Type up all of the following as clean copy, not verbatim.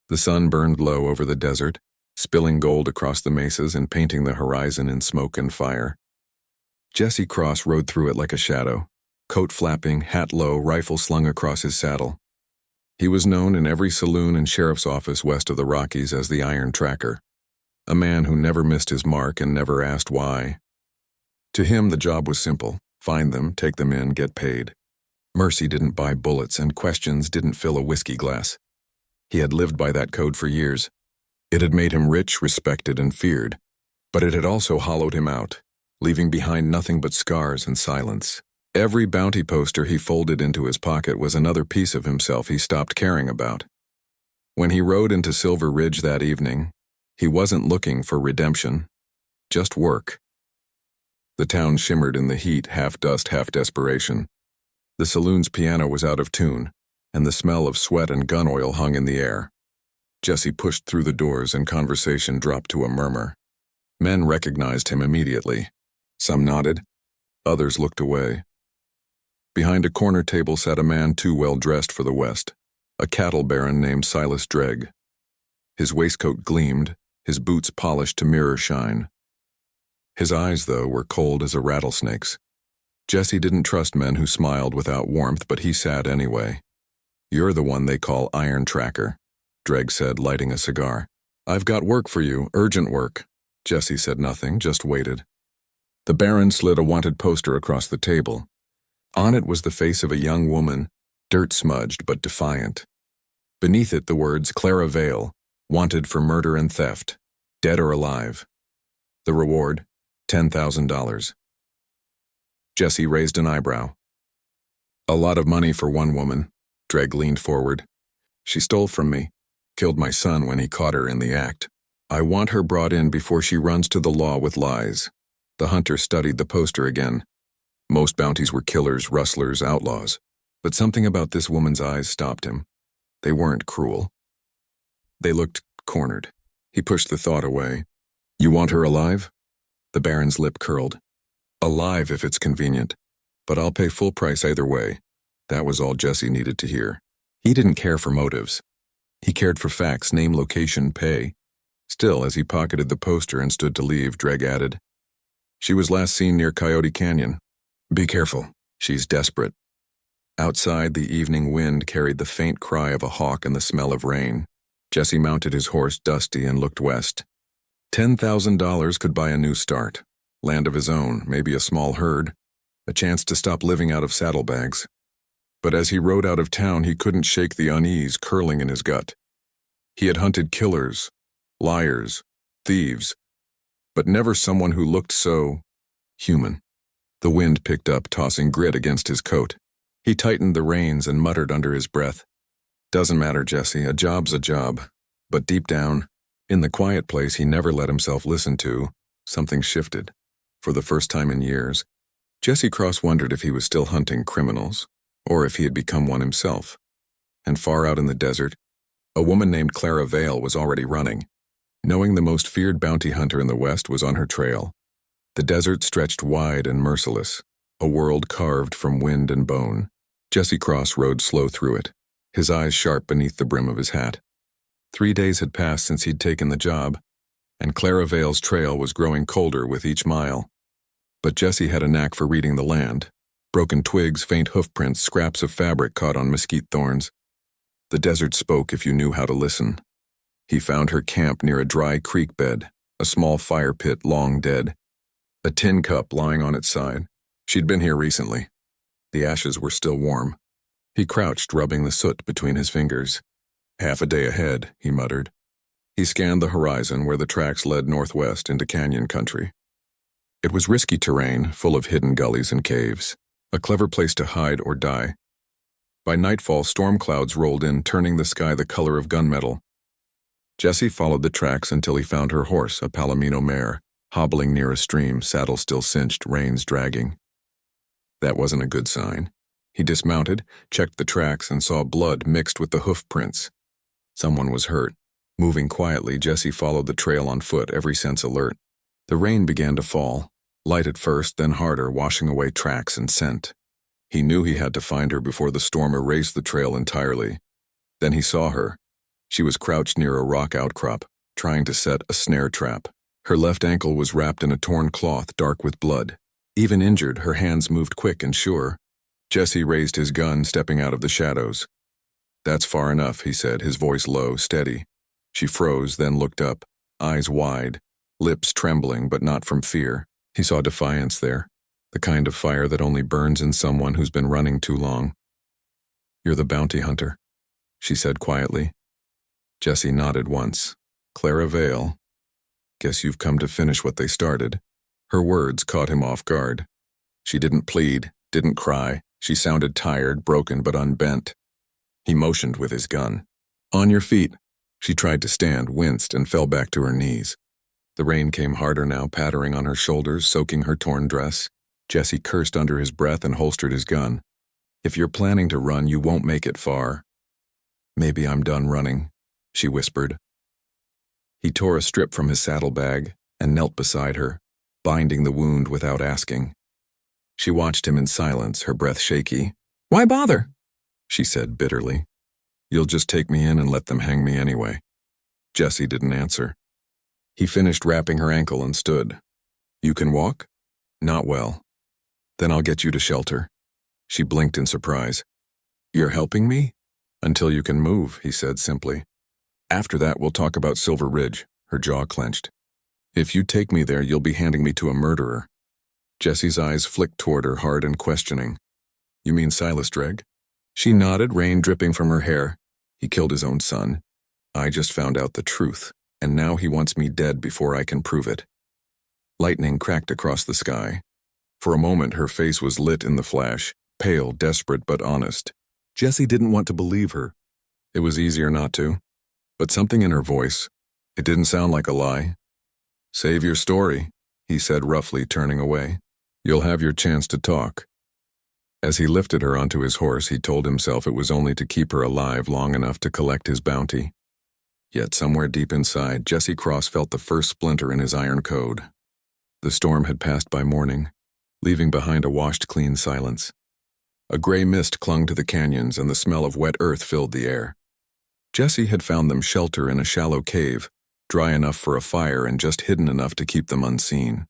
The sun burned low over the desert, spilling gold across the mesas and painting the horizon in smoke and fire. Jesse Cross rode through it like a shadow, coat flapping, hat low, rifle slung across his saddle. He was known in every saloon and sheriff's office west of the Rockies as the Iron Tracker, a man who never missed his mark and never asked why. To him, the job was simple: find them, take them in, get paid. Mercy didn't buy bullets, and questions didn't fill a whiskey glass. He had lived by that code for years. It had made him rich, respected, and feared, but it had also hollowed him out, leaving behind nothing but scars and silence. Every bounty poster he folded into his pocket was another piece of himself he stopped caring about. When he rode into Silver Ridge that evening, he wasn't looking for redemption, just work. The town shimmered in the heat, half dust, half desperation. The saloon's piano was out of tune, and the smell of sweat and gun oil hung in the air. Jesse pushed through the doors and conversation dropped to a murmur. Men recognized him immediately. Some nodded, others looked away. Behind a corner table sat a man too well dressed for the West, a cattle baron named Silas Dregg. His waistcoat gleamed, his boots polished to mirror shine. His eyes, though, were cold as a rattlesnake's. Jesse didn't trust men who smiled without warmth, but he sat anyway. "You're the one they call Iron Tracker," Dregg said, lighting a cigar. "I've got work for you, urgent work." Jesse said nothing, just waited. The Baron slid a wanted poster across the table. On it was the face of a young woman, dirt-smudged but defiant. Beneath it the words Clara Vale, wanted for murder and theft, dead or alive. The reward, $10,000. Jesse raised an eyebrow. "A lot of money for one woman." Dregg leaned forward. "She stole from me, killed my son when he caught her in the act. I want her brought in before she runs to the law with lies." The hunter studied the poster again. Most bounties were killers, rustlers, outlaws. But something about this woman's eyes stopped him. They weren't cruel. They looked cornered. He pushed the thought away. "You want her alive?" The Baron's lip curled. "Alive if it's convenient. But I'll pay full price either way." That was all Jesse needed to hear. He didn't care for motives. He cared for facts: name, location, pay. Still, as he pocketed the poster and stood to leave, Dregg added, "She was last seen near Coyote Canyon. Be careful. She's desperate." Outside, the evening wind carried the faint cry of a hawk and the smell of rain. Jesse mounted his horse, Dusty, and looked west. $10,000 could buy a new start. Land of his own, maybe a small herd, a chance to stop living out of saddlebags. But as he rode out of town, he couldn't shake the unease curling in his gut. He had hunted killers, liars, thieves, but never someone who looked so human. The wind picked up, tossing grit against his coat. He tightened the reins and muttered under his breath, "Doesn't matter, Jesse, a job's a job." But deep down, in the quiet place he never let himself listen to, something shifted. For the first time in years, Jesse Cross wondered if he was still hunting criminals, or if he had become one himself. And far out in the desert, a woman named Clara Vale was already running. Knowing the most feared bounty hunter in the West was on her trail. The desert stretched wide and merciless, a world carved from wind and bone. Jesse Cross rode slow through it, his eyes sharp beneath the brim of his hat. 3 days had passed since he'd taken the job, and Clara Vale's trail was growing colder with each mile. But Jesse had a knack for reading the land. Broken twigs, faint hoofprints, scraps of fabric caught on mesquite thorns. The desert spoke if you knew how to listen. He found her camp near a dry creek bed, a small fire pit long dead. A tin cup lying on its side. She'd been here recently. The ashes were still warm. He crouched, rubbing the soot between his fingers. "Half a day ahead," he muttered. He scanned the horizon where the tracks led northwest into canyon country. It was risky terrain, full of hidden gullies and caves. A clever place to hide or die. By nightfall, storm clouds rolled in, turning the sky the color of gunmetal. Jesse followed the tracks until he found her horse, a Palomino mare, hobbling near a stream, saddle still cinched, reins dragging. That wasn't a good sign. He dismounted, checked the tracks, and saw blood mixed with the hoof prints. Someone was hurt. Moving quietly, Jesse followed the trail on foot, every sense alert. The rain began to fall, light at first, then harder, washing away tracks and scent. He knew he had to find her before the storm erased the trail entirely. Then he saw her, She was crouched near a rock outcrop, trying to set a snare trap. Her left ankle was wrapped in a torn cloth dark with blood. Even injured, her hands moved quick and sure. Jesse raised his gun, stepping out of the shadows. "That's far enough," he said, his voice low, steady. She froze, then looked up, eyes wide, lips trembling, but not from fear. He saw defiance there, the kind of fire that only burns in someone who's been running too long. "You're the bounty hunter," she said quietly. Jesse nodded once. "Clara Vale. Guess you've come to finish what they started." Her words caught him off guard. She didn't plead, didn't cry. She sounded tired, broken, but unbent. He motioned with his gun. "On your feet." She tried to stand, winced, and fell back to her knees. The rain came harder now, pattering on her shoulders, soaking her torn dress. Jesse cursed under his breath and holstered his gun. "If you're planning to run, you won't make it far." "Maybe I'm done running," she whispered. He tore a strip from his saddlebag and knelt beside her, binding the wound without asking. She watched him in silence, her breath shaky. "Why bother?" she said bitterly. "You'll just take me in and let them hang me anyway." Jesse didn't answer. He finished wrapping her ankle and stood. "You can walk?" "Not well." "Then I'll get you to shelter." She blinked in surprise. "You're helping me?" "Until you can move," he said simply. "After that, we'll talk about Silver Ridge." Her jaw clenched. "If you take me there, you'll be handing me to a murderer." Jesse's eyes flicked toward her, hard and questioning. "You mean Silas Dreg?" She nodded, rain dripping from her hair. "He killed his own son. I just found out the truth, and now he wants me dead before I can prove it." Lightning cracked across the sky. For a moment, her face was lit in the flash, pale, desperate, but honest. Jesse didn't want to believe her. It was easier not to. But something in her voice, it didn't sound like a lie. "Save your story," he said roughly, turning away. "You'll have your chance to talk." As he lifted her onto his horse, he told himself it was only to keep her alive long enough to collect his bounty. Yet somewhere deep inside, Jesse Cross felt the first splinter in his iron code. The storm had passed by morning, leaving behind a washed-clean silence. A gray mist clung to the canyons, and the smell of wet earth filled the air. Jesse had found them shelter in a shallow cave, dry enough for a fire and just hidden enough to keep them unseen.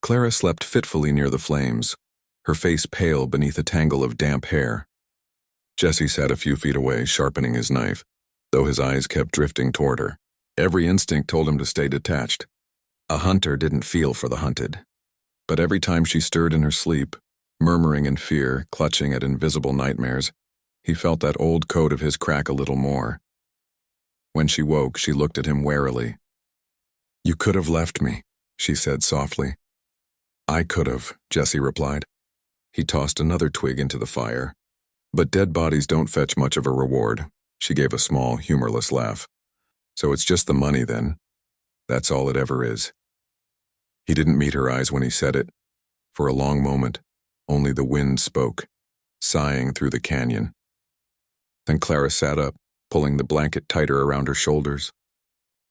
Clara slept fitfully near the flames, her face pale beneath a tangle of damp hair. Jesse sat a few feet away, sharpening his knife, though his eyes kept drifting toward her. Every instinct told him to stay detached. A hunter didn't feel for the hunted. But every time she stirred in her sleep, murmuring in fear, clutching at invisible nightmares, he felt that old code of his crack a little more. When she woke, she looked at him warily. "You could have left me," she said softly. "I could have," Jesse replied. He tossed another twig into the fire. "But dead bodies don't fetch much of a reward." She gave a small, humorless laugh. "So it's just the money, then? That's all it ever is." He didn't meet her eyes when he said it. For a long moment, only the wind spoke, sighing through the canyon. Then Clara sat up, pulling the blanket tighter around her shoulders.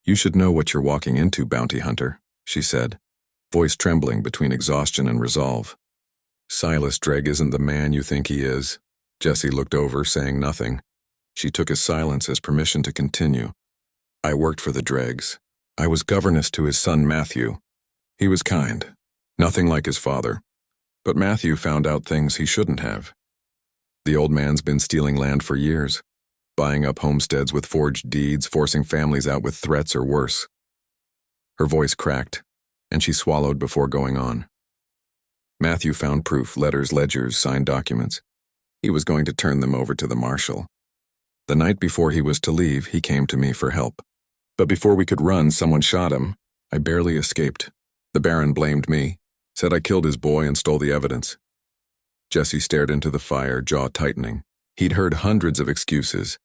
"You should know what you're walking into, bounty hunter," she said, voice trembling between exhaustion and resolve. "Silas Dreg isn't the man you think he is." Jesse looked over, saying nothing. She took his silence as permission to continue. "I worked for the Dregs. I was governess to his son Matthew. He was kind, nothing like his father. But Matthew found out things he shouldn't have. The old man's been stealing land for years, buying up homesteads with forged deeds, forcing families out with threats or worse." Her voice cracked, and she swallowed before going on. "Matthew found proof, letters, ledgers, signed documents. He was going to turn them over to the marshal. The night before he was to leave, he came to me for help. But before we could run, someone shot him. I barely escaped. The Baron blamed me, said I killed his boy and stole the evidence." Jesse stared into the fire, jaw tightening. He'd heard hundreds of excuses,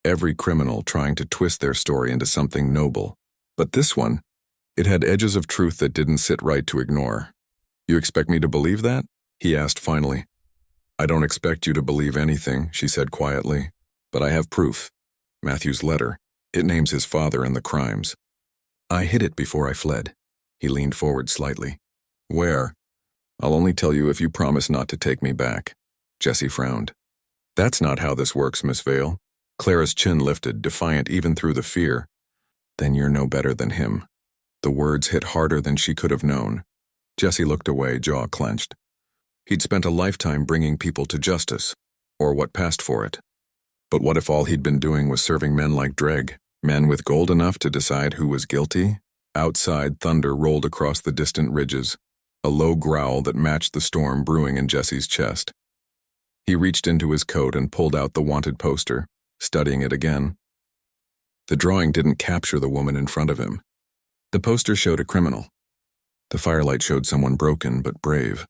every criminal trying to twist their story into something noble. But this one, it had edges of truth that didn't sit right to ignore. "You expect me to believe that?" he asked finally. "I don't expect you to believe anything," she said quietly. "But I have proof. Matthew's letter. It names his father and the crimes. I hid it before I fled." He leaned forward slightly. "Where?" "I'll only tell you if you promise not to take me back." Jesse frowned. "That's not how this works, Miss Vale. Clara's chin lifted, defiant even through the fear. Then you're no better than him. The words hit harder than she could have known. Jesse looked away, jaw clenched. He'd spent a lifetime bringing people to justice, or what passed for it. But what if all he'd been doing was serving men like Dreg, men with gold enough to decide who was guilty? Outside, thunder rolled across the distant ridges, a low growl that matched the storm brewing in Jesse's chest. He reached into his coat and pulled out the wanted poster, studying it again. The drawing didn't capture the woman in front of him. The poster showed a criminal. The firelight showed someone broken but brave.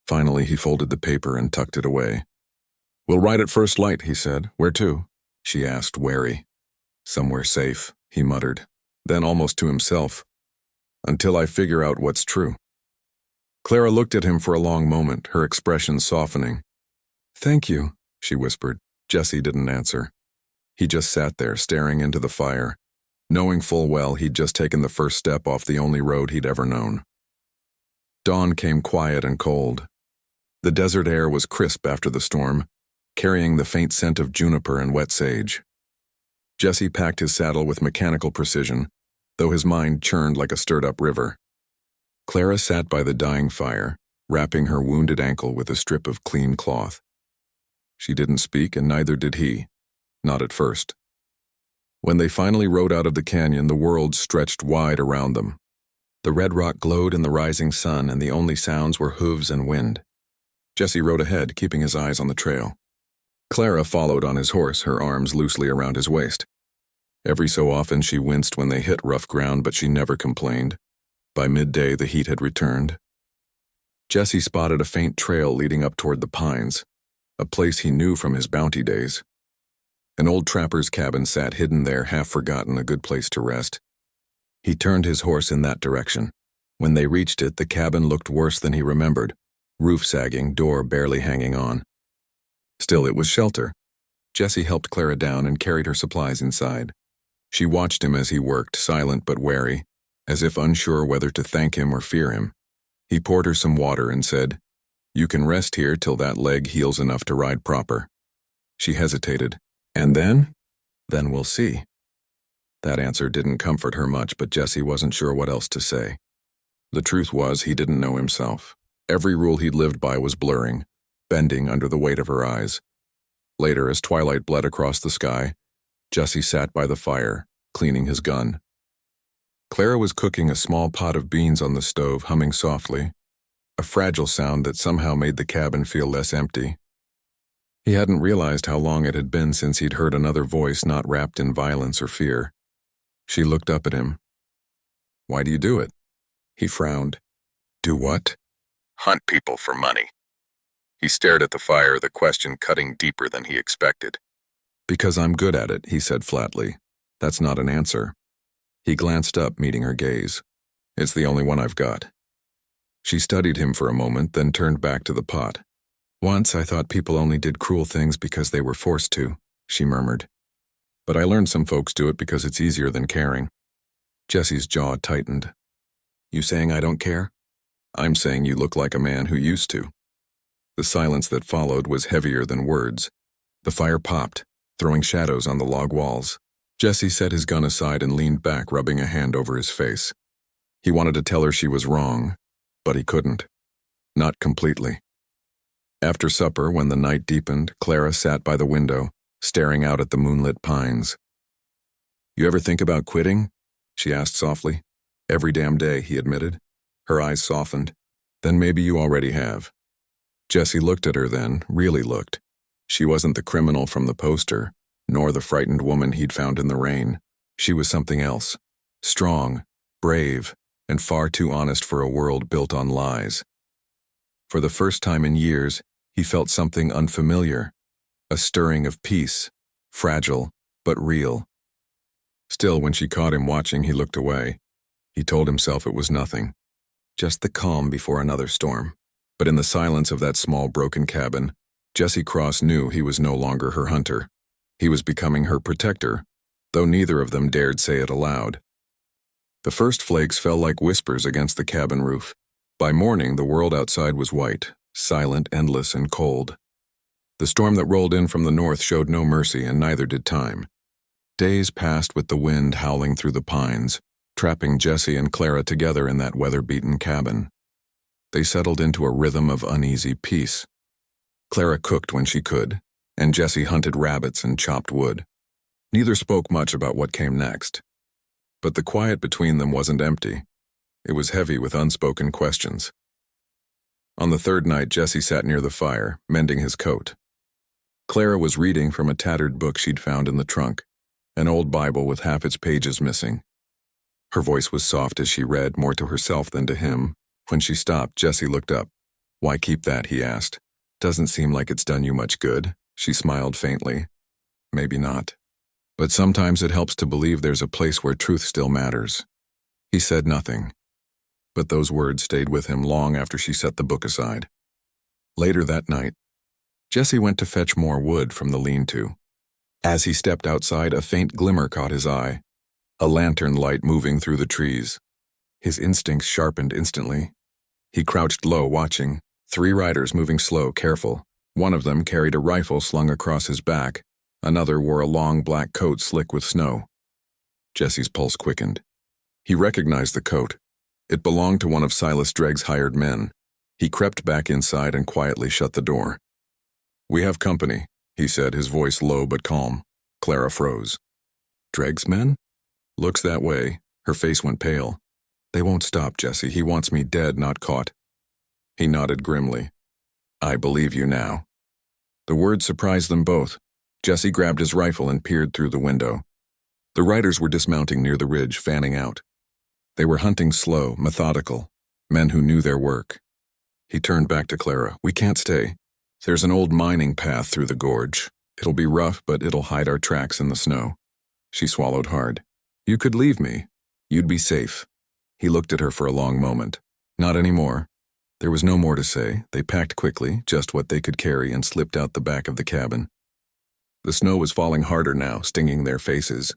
Finally, he folded the paper and tucked it away. "We'll ride at first light," he said. "Where to?" she asked, wary. "Somewhere safe," he muttered. Then almost to himself, "Until I figure out what's true." Clara looked at him for a long moment, her expression softening. "Thank you," she whispered. Jesse didn't answer. He just sat there, staring into the fire, knowing full well he'd just taken the first step off the only road he'd ever known. Dawn came quiet and cold. The desert air was crisp after the storm, carrying the faint scent of juniper and wet sage. Jesse packed his saddle with mechanical precision, though his mind churned like a stirred-up river. Clara sat by the dying fire, wrapping her wounded ankle with a strip of clean cloth. She didn't speak, and neither did he. Not at first. When they finally rode out of the canyon, the world stretched wide around them. The red rock glowed in the rising sun, and the only sounds were hooves and wind. Jesse rode ahead, keeping his eyes on the trail. Clara followed on his horse, her arms loosely around his waist. Every so often she winced when they hit rough ground, but she never complained. By midday, the heat had returned. Jesse spotted a faint trail leading up toward the pines, a place he knew from his bounty days. An old trapper's cabin sat hidden there, half forgotten, a good place to rest. He turned his horse in that direction. When they reached it, the cabin looked worse than he remembered, roof sagging, door barely hanging on. Still, it was shelter. Jesse helped Clara down and carried her supplies inside. She watched him as he worked, silent but wary, as if unsure whether to thank him or fear him. He poured her some water and said, "You can rest here till that leg heals enough to ride proper." She hesitated. "And then?" "Then we'll see." That answer didn't comfort her much, but Jesse wasn't sure what else to say. The truth was, he didn't know himself. Every rule he'd lived by was blurring, bending under the weight of her eyes. Later, as twilight bled across the sky, Jesse sat by the fire, cleaning his gun. Clara was cooking a small pot of beans on the stove, humming softly, a fragile sound that somehow made the cabin feel less empty. He hadn't realized how long it had been since he'd heard another voice not wrapped in violence or fear. She looked up at him. "Why do you do it?" He frowned. "Do what?" "Hunt people for money." He stared at the fire, the question cutting deeper than he expected. "Because I'm good at it," he said flatly. "That's not an answer." He glanced up, meeting her gaze. "It's the only one I've got." She studied him for a moment, then turned back to the pot. "Once I thought people only did cruel things because they were forced to," she murmured. "But I learned some folks do it because it's easier than caring." Jesse's jaw tightened. "You saying I don't care?" "I'm saying you look like a man who used to." The silence that followed was heavier than words. The fire popped, throwing shadows on the log walls. Jesse set his gun aside and leaned back, rubbing a hand over his face. He wanted to tell her she was wrong, but he couldn't. Not completely. After supper, when the night deepened, Clara sat by the window, staring out at the moonlit pines. "You ever think about quitting?" she asked softly. "Every damn day," he admitted. Her eyes softened. "Then maybe you already have." Jesse looked at her then, really looked. She wasn't the criminal from the poster, nor the frightened woman he'd found in the rain. She was something else. Strong, brave, and far too honest for a world built on lies. For the first time in years, he felt something unfamiliar, a stirring of peace, fragile, but real. Still, when she caught him watching, he looked away. He told himself it was nothing. Just the calm before another storm. But in the silence of that small broken cabin, Jesse Cross knew he was no longer her hunter. He was becoming her protector, though neither of them dared say it aloud. The first flakes fell like whispers against the cabin roof. By morning, the world outside was white, silent, endless, and cold. The storm that rolled in from the north showed no mercy, and neither did time. Days passed with the wind howling through the pines, trapping Jesse and Clara together in that weather-beaten cabin. They settled into a rhythm of uneasy peace. Clara cooked when she could, and Jesse hunted rabbits and chopped wood. Neither spoke much about what came next. But the quiet between them wasn't empty. It was heavy with unspoken questions. On the third night, Jesse sat near the fire, mending his coat. Clara was reading from a tattered book she'd found in the trunk, an old Bible with half its pages missing. Her voice was soft as she read, more to herself than to him. When she stopped, Jesse looked up. "Why keep that?" he asked. "Doesn't seem like it's done you much good." She smiled faintly. "Maybe not. But sometimes it helps to believe there's a place where truth still matters." He said nothing, but those words stayed with him long after she set the book aside. Later that night, Jesse went to fetch more wood from the lean-to. As he stepped outside, a faint glimmer caught his eye, a lantern light moving through the trees. His instincts sharpened instantly. He crouched low, watching. 3 riders moving slow, careful. One of them carried a rifle slung across his back. Another wore a long black coat slick with snow. Jesse's pulse quickened. He recognized the coat. It belonged to one of Silas Dregg's hired men. He crept back inside and quietly shut the door. "We have company," he said, his voice low but calm. Clara froze. "Dregg's men?" "Looks that way." Her face went pale. "They won't stop, Jesse. He wants me dead, not caught." He nodded grimly. "I believe you now." The words surprised them both. Jesse grabbed his rifle and peered through the window. The riders were dismounting near the ridge, fanning out. They were hunting slow, methodical, men who knew their work. He turned back to Clara. "We can't stay. There's an old mining path through the gorge. It'll be rough, but it'll hide our tracks in the snow." She swallowed hard. "You could leave me. You'd be safe." He looked at her for a long moment. "Not anymore." There was no more to say. They packed quickly, just what they could carry, and slipped out the back of the cabin. The snow was falling harder now, stinging their faces.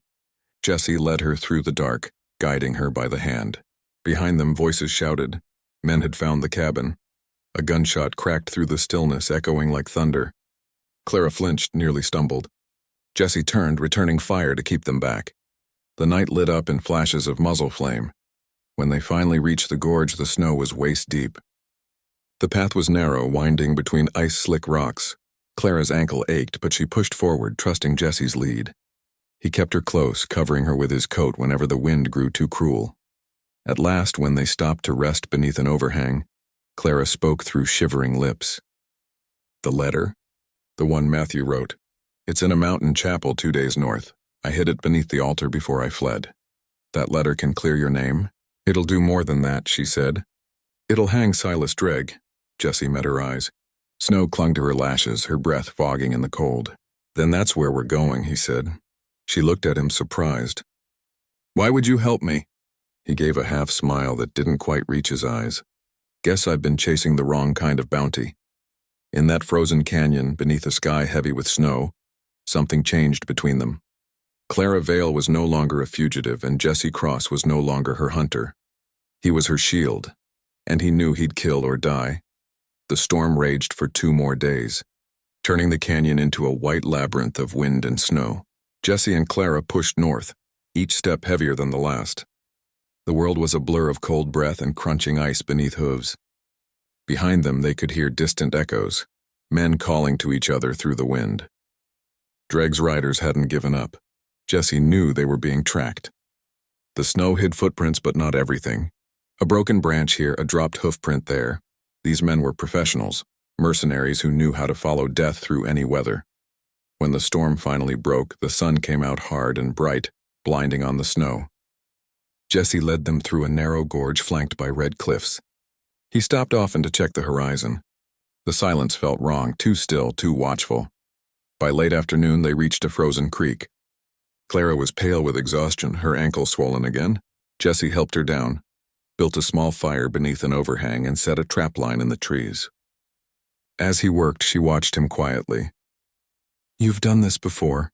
Jesse led her through the dark, guiding her by the hand. Behind them, voices shouted. Men had found the cabin. A gunshot cracked through the stillness, echoing like thunder. Clara flinched, nearly stumbled. Jesse turned, returning fire to keep them back. The night lit up in flashes of muzzle flame. When they finally reached the gorge, the snow was waist-deep. The path was narrow, winding between ice-slick rocks. Clara's ankle ached, but she pushed forward, trusting Jesse's lead. He kept her close, covering her with his coat whenever the wind grew too cruel. At last, when they stopped to rest beneath an overhang, Clara spoke through shivering lips. "The letter?" "The one Matthew wrote. It's in a mountain chapel 2 days north. I hid it beneath the altar before I fled. That letter can clear your name?" "It'll do more than that," she said. "It'll hang Silas Dregg." Jesse met her eyes. Snow clung to her lashes, her breath fogging in the cold. "Then that's where we're going," he said. She looked at him, surprised. "Why would you help me?" He gave a half smile that didn't quite reach his eyes. "Guess I've been chasing the wrong kind of bounty." In that frozen canyon, beneath a sky heavy with snow, something changed between them. Clara Vale was no longer a fugitive, and Jesse Cross was no longer her hunter. He was her shield, and he knew he'd kill or die. The storm raged for 2 more days, turning the canyon into a white labyrinth of wind and snow. Jesse and Clara pushed north, each step heavier than the last. The world was a blur of cold breath and crunching ice beneath hooves. Behind them, they could hear distant echoes, men calling to each other through the wind. Dregg's riders hadn't given up. Jesse knew they were being tracked. The snow hid footprints, but not everything. A broken branch here, a dropped hoofprint there. These men were professionals, mercenaries who knew how to follow death through any weather. When the storm finally broke, the sun came out hard and bright, blinding on the snow. Jesse led them through a narrow gorge flanked by red cliffs. He stopped often to check the horizon. The silence felt wrong, too still, too watchful. By late afternoon, they reached a frozen creek. Clara was pale with exhaustion, her ankle swollen again. Jesse helped her down, built a small fire beneath an overhang, and set a trap line in the trees. As he worked, she watched him quietly. "You've done this before,"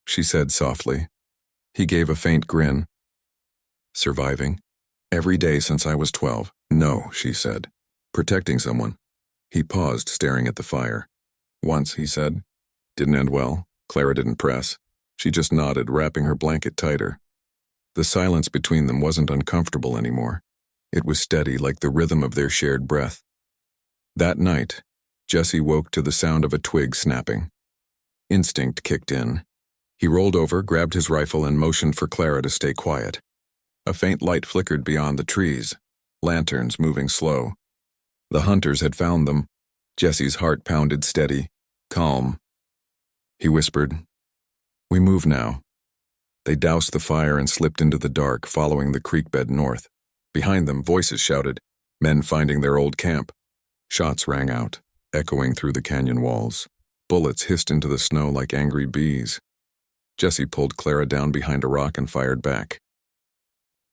she said softly. He gave a faint grin. "Surviving? Every day since I was 12. No," she said. "Protecting someone." He paused, staring at the fire. Once, he said. Didn't end well. Clara didn't press. She just nodded, wrapping her blanket tighter. The silence between them wasn't uncomfortable anymore. It was steady, like the rhythm of their shared breath. That night, Jesse woke to the sound of a twig snapping. Instinct kicked in. He rolled over, grabbed his rifle, and motioned for Clara to stay quiet. A faint light flickered beyond the trees, lanterns moving slow. The hunters had found them. Jesse's heart pounded steady, calm. He whispered, "We move now." They doused the fire and slipped into the dark, following the creek bed north. Behind them, voices shouted, men finding their old camp. Shots rang out, echoing through the canyon walls. Bullets hissed into the snow like angry bees. Jesse pulled Clara down behind a rock and fired back.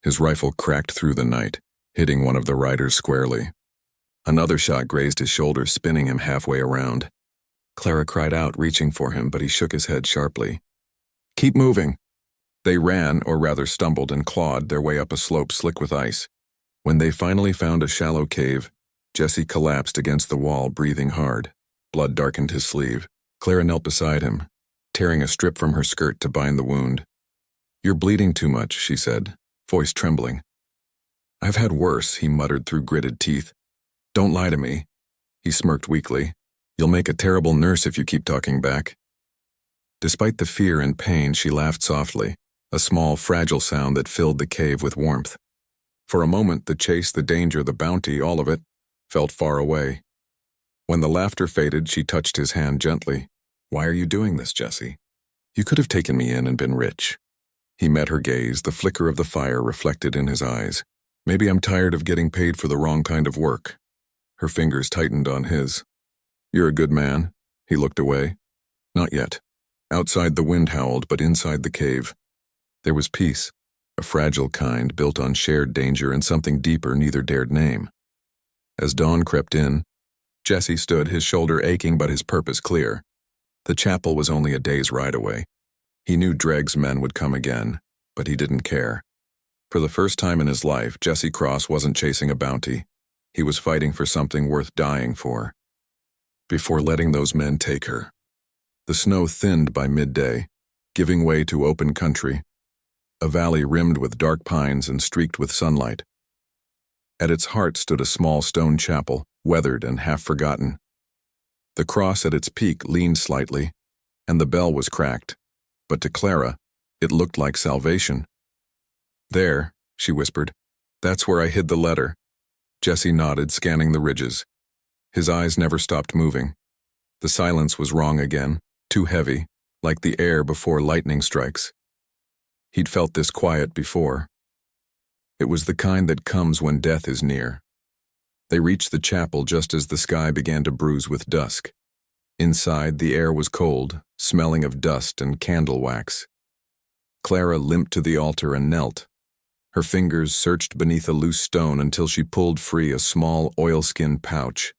His rifle cracked through the night, hitting one of the riders squarely. Another shot grazed his shoulder, spinning him halfway around. Clara cried out, reaching for him, but he shook his head sharply. "Keep moving." They ran, or rather stumbled and clawed their way up a slope slick with ice. When they finally found a shallow cave, Jesse collapsed against the wall, breathing hard. Blood darkened his sleeve. Clara knelt beside him, tearing a strip from her skirt to bind the wound. "You're bleeding too much," she said, voice trembling. "I've had worse," he muttered through gritted teeth. "Don't lie to me." He smirked weakly. "You'll make a terrible nurse if you keep talking back." Despite the fear and pain, she laughed softly, a small, fragile sound that filled the cave with warmth. For a moment, the chase, the danger, the bounty, all of it, felt far away. When the laughter faded, she touched his hand gently. "Why are you doing this, Jesse? You could have taken me in and been rich." He met her gaze, the flicker of the fire reflected in his eyes. "Maybe I'm tired of getting paid for the wrong kind of work." Her fingers tightened on his. "You're a good man." He looked away. "Not yet." Outside the wind howled, but inside the cave, there was peace, a fragile kind built on shared danger and something deeper neither dared name. As dawn crept in, Jesse stood, his shoulder aching but his purpose clear. The chapel was only a day's ride away. He knew Dregg's men would come again, but he didn't care. For the first time in his life, Jesse Cross wasn't chasing a bounty. He was fighting for something worth dying for. Before letting those men take her. The snow thinned by midday, giving way to open country, a valley rimmed with dark pines and streaked with sunlight. At its heart stood a small stone chapel, weathered and half-forgotten. The cross at its peak leaned slightly, and the bell was cracked, but to Clara, it looked like salvation. "There," she whispered. "That's where I hid the letter." Jesse nodded, scanning the ridges. His eyes never stopped moving. The silence was wrong again, too heavy, like the air before lightning strikes. He'd felt this quiet before. It was the kind that comes when death is near. They reached the chapel just as the sky began to bruise with dusk. Inside, the air was cold, smelling of dust and candle wax. Clara limped to the altar and knelt. Her fingers searched beneath a loose stone until she pulled free a small oilskin pouch.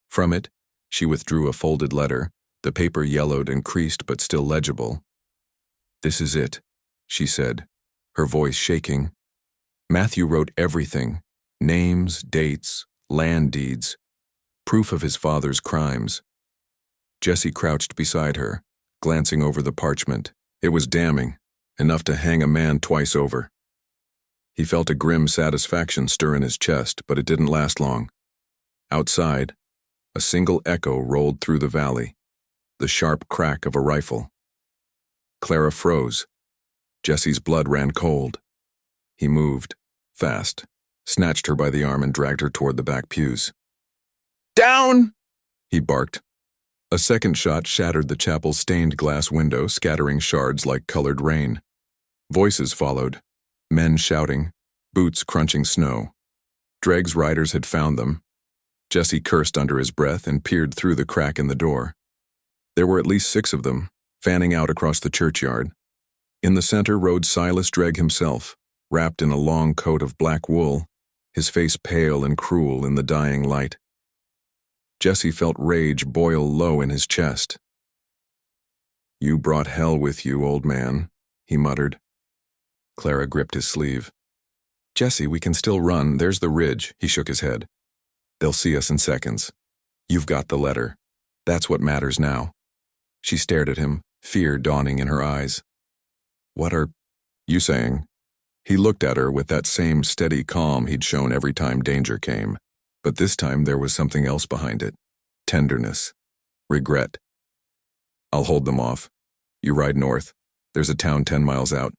From it, she withdrew a folded letter, the paper yellowed and creased but still legible. "This is it," she said, her voice shaking. "Matthew wrote everything, names, dates, land deeds, proof of his father's crimes." Jesse crouched beside her, glancing over the parchment. It was damning, enough to hang a man twice over. He felt a grim satisfaction stir in his chest, but it didn't last long. Outside, a single echo rolled through the valley, the sharp crack of a rifle. Clara froze. Jesse's blood ran cold. He moved, fast, snatched her by the arm and dragged her toward the back pews. "Down!" he barked. A second shot shattered the chapel's stained glass window, scattering shards like colored rain. Voices followed, men shouting, boots crunching snow. Dregg's riders had found them. Jesse cursed under his breath and peered through the crack in the door. There were at least 6 of them, fanning out across the churchyard. In the center rode Silas Dregg himself, wrapped in a long coat of black wool, his face pale and cruel in the dying light. Jesse felt rage boil low in his chest. "You brought hell with you, old man," he muttered. Clara gripped his sleeve. "Jesse, we can still run. There's the ridge." He shook his head. "They'll see us in seconds. You've got the letter." That's what matters now. She stared at him, fear dawning in her eyes. What are you saying? He looked at her with that same steady calm he'd shown every time danger came, but this time there was something else behind it. Tenderness. Regret. I'll hold them off. You ride north. There's a town 10 miles out.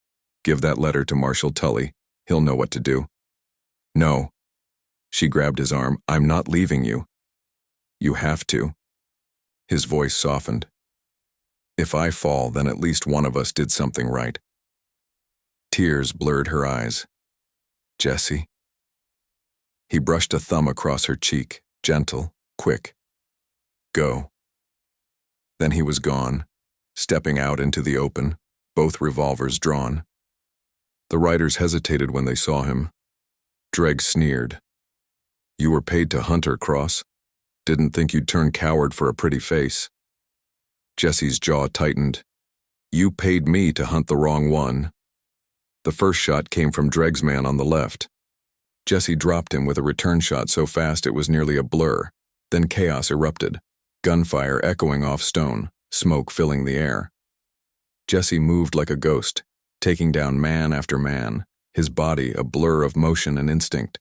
Give that letter to Marshal Tully. He'll know what to do. No. She grabbed his arm. I'm not leaving you. You have to. His voice softened. If I fall, then at least one of us did something right. Tears blurred her eyes. Jessie? He brushed a thumb across her cheek, gentle, quick. Go. Then he was gone, stepping out into the open, both revolvers drawn. The riders hesitated when they saw him. Dreg sneered. You were paid to hunt her, Cross. Didn't think you'd turn coward for a pretty face. Jessie's jaw tightened. You paid me to hunt the wrong one. The first shot came from Dreg's man on the left. Jessie dropped him with a return shot so fast it was nearly a blur. Then chaos erupted, gunfire echoing off stone, smoke filling the air. Jessie moved like a ghost, taking down man after man, his body a blur of motion and instinct.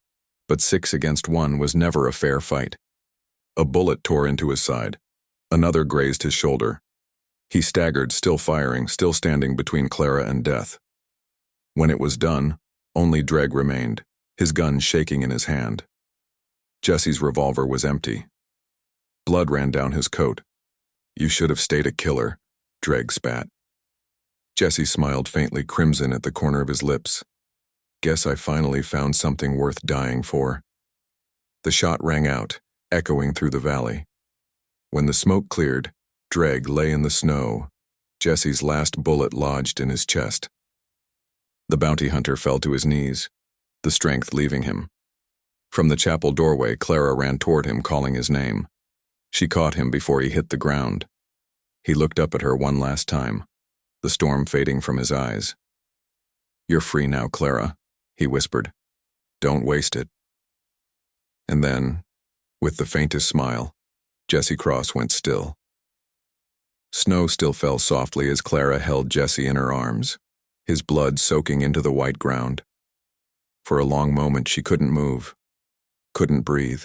But 6 against 1 was never a fair fight. A bullet tore into his side. Another grazed his shoulder. He staggered, still firing, still standing between Clara and death. When it was done, only Dreg remained, his gun shaking in his hand. Jessie's revolver was empty. Blood ran down his coat. You should have stayed a killer, Dreg spat. Jessie smiled faintly, crimson at the corner of his lips. Guess I finally found something worth dying for. The shot rang out, echoing through the valley. When the smoke cleared, Dreg lay in the snow, Jessie's last bullet lodged in his chest. The bounty hunter fell to his knees, the strength leaving him. From the chapel doorway, Clara ran toward him, calling his name. She caught him before he hit the ground. He looked up at her one last time, the storm fading from his eyes. You're free now, Clara, he whispered. Don't waste it. And then, with the faintest smile, Jessie Cross went still. Snow still fell softly as Clara held Jessie in her arms, his blood soaking into the white ground. For a long moment she couldn't move, couldn't breathe.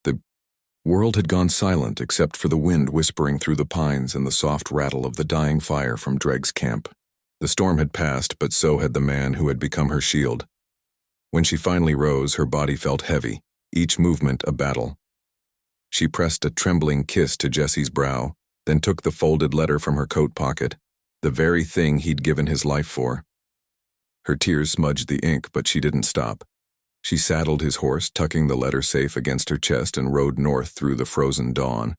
The world had gone silent except for the wind whispering through the pines and the soft rattle of the dying fire from Dreg's camp. The storm had passed, but so had the man who had become her shield. When she finally rose, her body felt heavy, each movement a battle. She pressed a trembling kiss to Jessie's brow, then took the folded letter from her coat pocket, the very thing he'd given his life for. Her tears smudged the ink, but she didn't stop. She saddled his horse, tucking the letter safe against her chest, and rode north through the frozen dawn.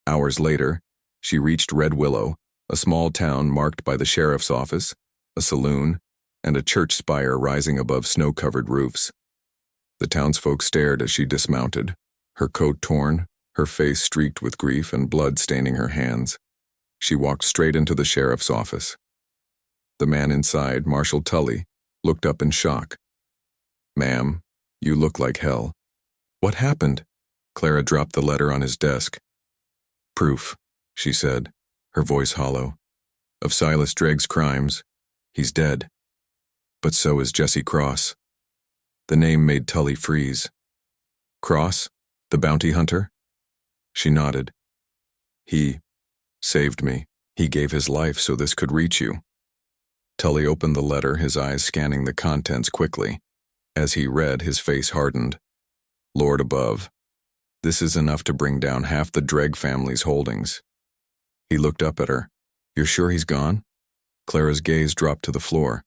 Hours later, she reached Red Willow, a small town marked by the sheriff's office, a saloon, and a church spire rising above snow-covered roofs. The townsfolk stared as she dismounted, her coat torn, her face streaked with grief and blood staining her hands. She walked straight into the sheriff's office. The man inside, Marshal Tully, looked up in shock. Ma'am, you look like hell. What happened? Clara dropped the letter on his desk. Proof, she said, her voice hollow, of Silas Dreg's crimes. He's dead. But so is Jessie Cross. The name made Tully freeze. Cross? The bounty hunter? She nodded. He saved me. He gave his life so this could reach you. Tully opened the letter, his eyes scanning the contents quickly. As he read, his face hardened. Lord above, this is enough to bring down half the Dreg family's holdings. He looked up at her. You're sure he's gone? Clara's gaze dropped to the floor.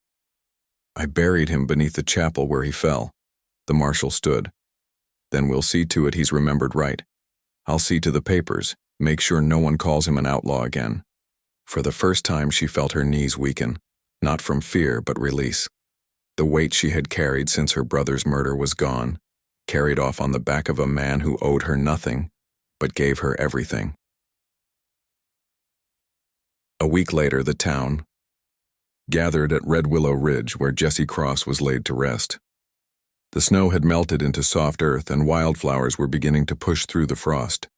I buried him beneath the chapel where he fell. The marshal stood. Then we'll see to it he's remembered right. I'll see to the papers, make sure no one calls him an outlaw again. For the first time she felt her knees weaken, not from fear but release. The weight she had carried since her brother's murder was gone, carried off on the back of a man who owed her nothing, but gave her everything. A week later, the town gathered at Red Willow Ridge where Jessie Cross was laid to rest. The snow had melted into soft earth and wildflowers were beginning to push through the frost.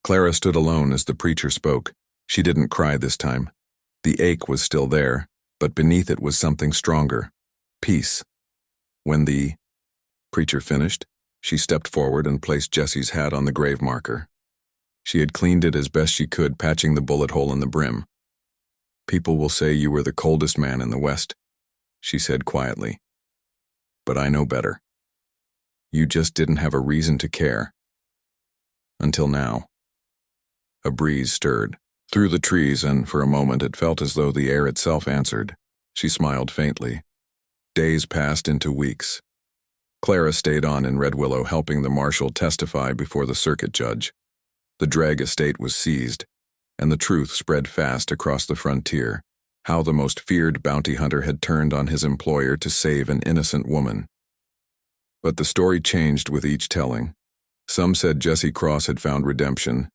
Clara stood alone as the preacher spoke. She didn't cry this time. The ache was still there, but beneath it was something stronger. Peace. When the preacher finished, she stepped forward and placed Jesse's hat on the grave marker. She had cleaned it as best she could, patching the bullet hole in the brim. "People will say you were the coldest man in the West," she said quietly. "But I know better. You just didn't have a reason to care. Until now." A breeze stirred through the trees, and for a moment it felt as though the air itself answered. She smiled faintly. Days passed into weeks. Clara stayed on in Red Willow, helping the marshal testify before the circuit judge. The Drag estate was seized, and the truth spread fast across the frontier, how the most feared bounty hunter had turned on his employer to save an innocent woman. But the story changed with each telling. Some said Jesse Cross had found redemption.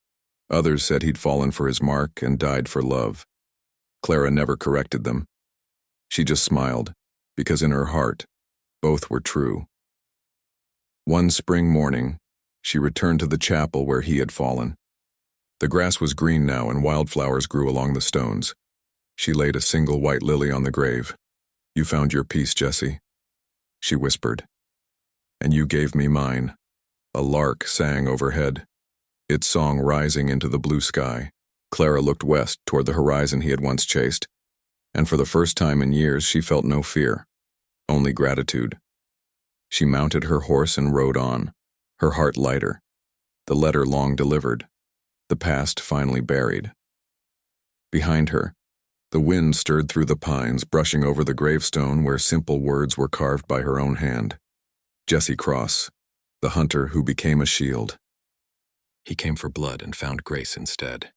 Others said he'd fallen for his mark and died for love. Clara never corrected them. She just smiled, because in her heart, both were true. One spring morning, she returned to the chapel where he had fallen. The grass was green now, and wildflowers grew along the stones. She laid a single white lily on the grave. "You found your peace, Jesse," she whispered. "And you gave me mine." A lark sang overhead, its song rising into the blue sky. Clara looked west toward the horizon he had once chased, and for the first time in years she felt no fear, only gratitude. She mounted her horse and rode on, her heart lighter, the letter long delivered, the past finally buried. Behind her, the wind stirred through the pines, brushing over the gravestone where simple words were carved by her own hand. Jesse Cross, the hunter who became a shield. He came for blood and found grace instead.